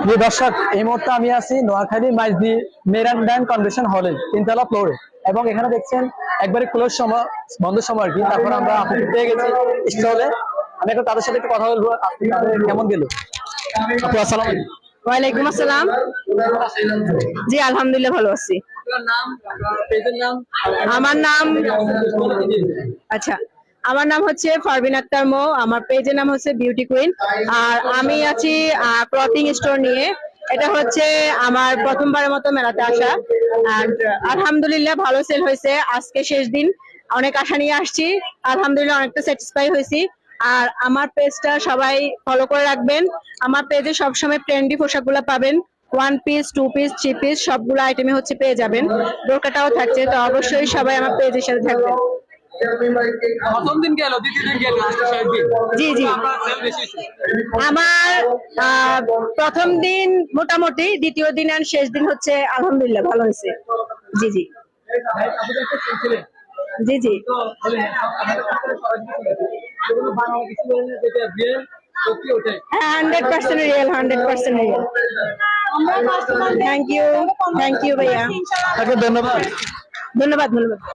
যে দর্শক, এই মুহূর্তে আমি আছি নোয়াখালী মাইজদি মেরান ব্যাংক কনভেনশন হলে 3তলা ফ্লোরে, এবং এখানে দেখছেন একবারে ক্লোজ সময়, বন্ধ সময় আর কি। তারপর আমরা আপনাকে পেয়ে গেছি স্টলে। আমি একটু তাদের সাথে একটু কথা বলবো, আপনি তাদের কেমন গেল। আপু আসসালাম আলাইকুম। ওয়ালাইকুম আসসালাম। জি আলহামদুলিল্লাহ ভালো আছি। আমার নাম আচ্ছা আমার নাম হচ্ছে ফারবিন আক্তার মো। আমার পেজের নাম হচ্ছে বিউটি কুইন। আর আমি আছি ক্লথিং স্টোর নিয়ে। এটা হচ্ছে আমার প্রথমবারের মতো মেলাতে আসা। এন্ড আলহামদুলিল্লাহ ভালো সেল হয়েছে। আজকে শেষ দিন, অনেক আশা নিয়ে আসছি। আলহামদুলিল্লাহ অনেকটা স্যাটিসফাই হয়েছি। আর আমার পেজটা সবাই ফলো করে রাখবেন। আমার পেজে সবসময় ট্রেন্ডি পোশাকগুলো পাবেন। 1 পিস, 2 পিস, 3 পিস সবগুলো আইটেমে হচ্ছে পেয়ে যাবেন। বোরকাটাও থাকছে, তো অবশ্যই সবাই আমার পেজের সাথে থাকবেন। প্রথম দিন গেল, দ্বিতীয় দিন গেল, আজকে শেষ দিন। জি জি, আমার প্রথম দিন মোটামুটি, দ্বিতীয় দিন আর শেষ দিন হচ্ছে আলহামদুলিল্লাহ ভালো হয়েছে। জি জি জি জি 100% রিয়েল, 100% রিয়েল। থ্যাংক ইউ ভাইয়া। ধন্যবাদ। ধন্যবাদ ধন্যবাদ।